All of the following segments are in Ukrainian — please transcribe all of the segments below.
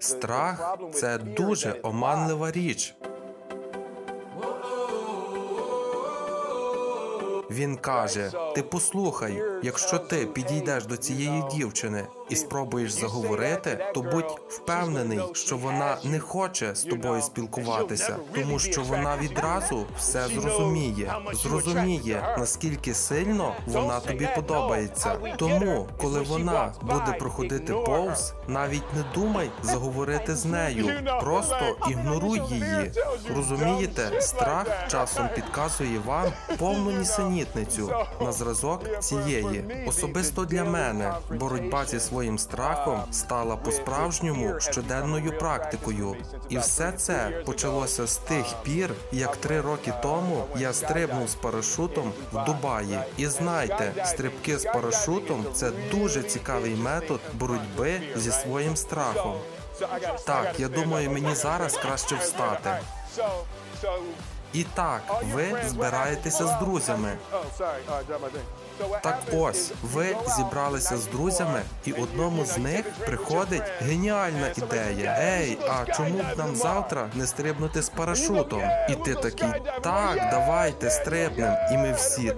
Страх – це дуже оманлива річ. Він каже, ти послухай, якщо ти підійдеш до цієї дівчини і спробуєш заговорити, то будь впевнений, що вона не хоче з тобою спілкуватися, тому що вона відразу все зрозуміє, наскільки сильно вона тобі подобається. Тому, коли вона буде проходити повз, навіть не думай заговорити з нею, просто ігноруй її. Розумієте, страх часом підказує вам повну нісенітницю на зразок цієї. Особисто для мене боротьба зі своїм страхом стала по-справжньому щоденною практикою. І все це почалося з тих пір, як 3 роки тому я стрибнув з парашутом в Дубаї. І знайте, стрибки з парашутом – це дуже цікавий метод боротьби зі своїм страхом. Так, я думаю, мені зараз краще встати. І так, ви збираєтеся з друзями. Так ось, ви зібралися з друзями, і одному з них приходить геніальна ідея. Ей, а чому б нам завтра не стрибнути з парашутом? І ти такий, так, давайте стрибнем. І ми всі,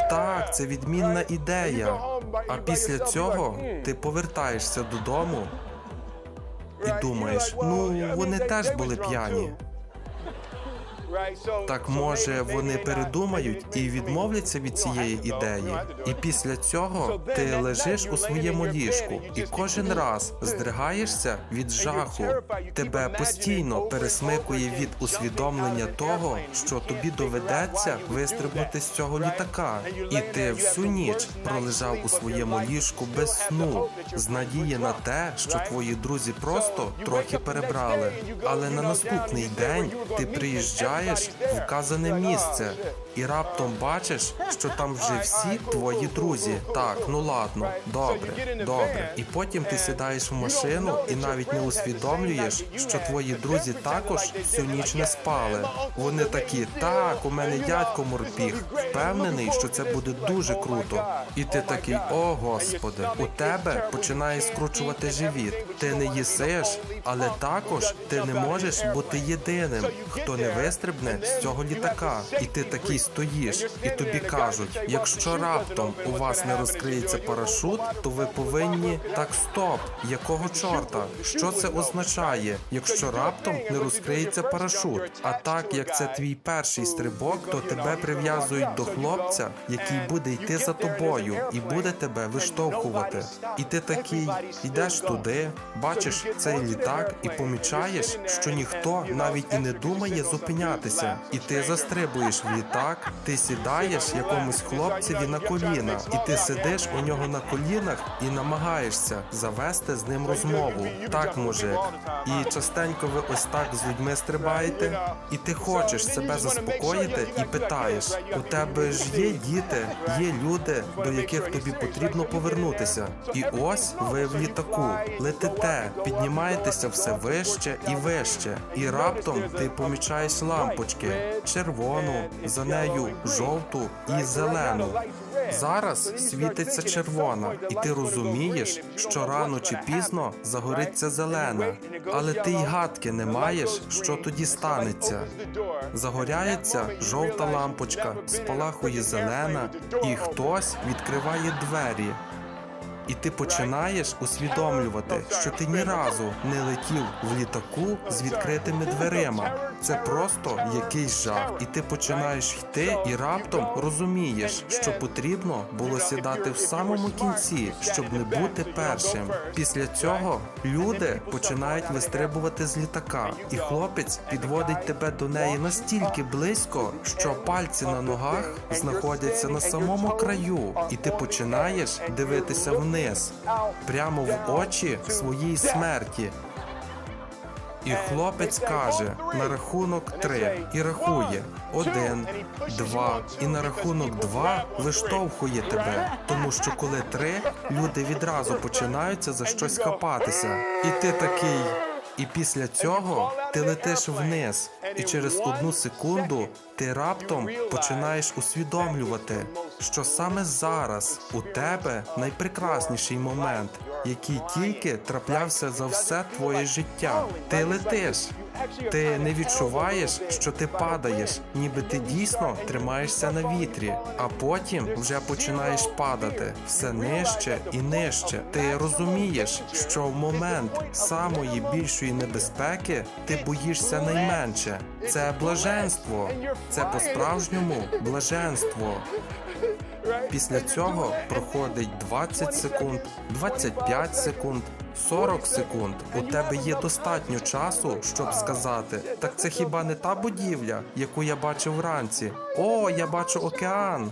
так, це відмінна ідея. А після цього ти повертаєшся додому і думаєш, ну, вони теж були п'яні. Так може вони передумають і відмовляться від цієї ідеї? І після цього ти лежиш у своєму ліжку і кожен раз здригаєшся від жаху. Тебе постійно пересмикує від усвідомлення того, що тобі доведеться вистрибнути з цього літака. І ти всю ніч пролежав у своєму ліжку без сну, з надії на те, що твої друзі просто трохи перебрали. Але на наступний день ти приїжджаєш в вказане місце і раптом бачиш, що там вже всі твої друзі. Так, ну ладно, добре. І потім ти сідаєш в машину і навіть не усвідомлюєш, що твої друзі також всю ніч не спали. Вони такі, так, у мене дядько морпіг, впевнений, що це буде дуже круто. І ти такий, о Господи, у тебе починає скручувати живіт. Ти не їсиш, але також ти не можеш бути єдиним, хто не вистрибне з цього літака. І ти такий стоїш, і тобі кажуть, якщо раптом у вас не розкриється парашут, то ви повинні... Так, стоп, якого чорта? Що це означає, якщо раптом не розкриється парашут? А так, як це твій перший стрибок, то тебе прив'язують до хлопця, який буде йти за тобою і буде тебе виштовхувати. І ти такий, йдеш туди, бачиш цей літак і помічаєш, що ніхто навіть і не думає зупинятися. І ти застрибуєш в літак, ти сідаєш якомусь хлопцеві на коліна, і ти сидиш у нього на колінах і намагаєшся завести з ним розмову. Так, мужик. І частенько ви ось так з людьми стрибаєте, і ти хочеш себе заспокоїти і питаєш, у тебе ж є діти, є люди, до яких тобі потрібно повернутися. І ось ви в літаку, летите, піднімаєтеся все вище і вище, і раптом ти помічаєш лампочки, червону, за нею жовту і зелену. Зараз світиться червона, і ти розумієш, що рано чи пізно загориться зелена, але ти й гадки не маєш, що тоді станеться. Загоряється жовта лампочка, спалахує зелена, і хтось відкриває двері. І ти починаєш усвідомлювати, що ти ні разу не летів в літаку з відкритими дверима. Це просто якийсь жах. І ти починаєш йти і раптом розумієш, що потрібно було сідати в самому кінці, щоб не бути першим. Після цього люди починають вистрибувати з літака, і хлопець підводить тебе до неї настільки близько, що пальці на ногах знаходяться на самому краю, і ти починаєш дивитися вниз, прямо в очі своїй смерті. І хлопець каже на рахунок 3 і рахує 1, 2, і на рахунок 2 виштовхує тебе, тому що коли 3, люди відразу починаються за щось хапатися. І ти такий... І після цього ти летиш вниз, і через 1 секунду ти раптом починаєш усвідомлювати, що саме зараз у тебе найпрекрасніший момент, який тільки траплявся за все твоє життя. Ти летиш. Ти не відчуваєш, що ти падаєш, ніби ти дійсно тримаєшся на вітрі, а потім вже починаєш падати все нижче і нижче. Ти розумієш, що в момент самої більшої небезпеки ти боїшся найменше. Це блаженство. Це по-справжньому блаженство. Після цього проходить 20 секунд, 25 секунд, 40 секунд. У тебе є достатньо часу, щоб сказати: так це хіба не та будівля, яку я бачив вранці? О, я бачу океан.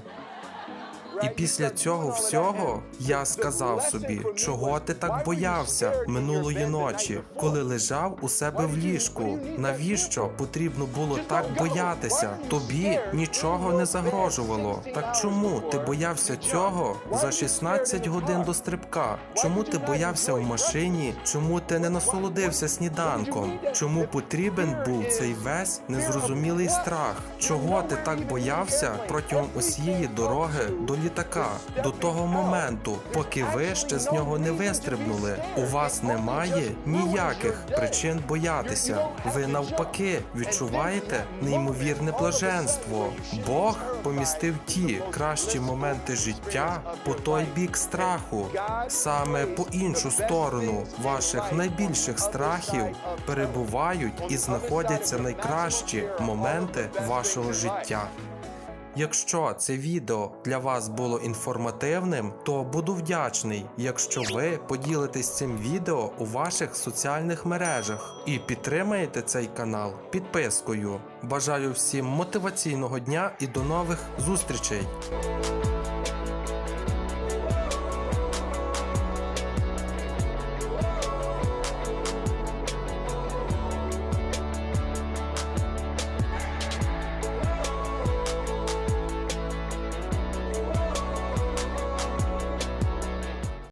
І після цього всього я сказав собі, чого ти так боявся минулої ночі, коли лежав у себе в ліжку? Навіщо потрібно було так боятися? Тобі нічого не загрожувало. Так чому ти боявся цього за 16 годин до стрибка? Чому ти боявся в машині? Чому ти не насолодився сніданком? Чому потрібен був цей весь незрозумілий страх? Чого ти так боявся протягом усієї дороги до літака, до того моменту, поки ви ще з нього не вистрибнули? У вас немає ніяких причин боятися. Ви навпаки відчуваєте неймовірне блаженство. Бог помістив ті кращі моменти життя по той бік страху. Саме по іншу сторону ваших найбільших страхів перебувають і знаходяться найкращі моменти вашого життя. Якщо це відео для вас було інформативним, то буду вдячний, якщо ви поділитесь цим відео у ваших соціальних мережах і підтримаєте цей канал підпискою. Бажаю всім мотиваційного дня і до нових зустрічей!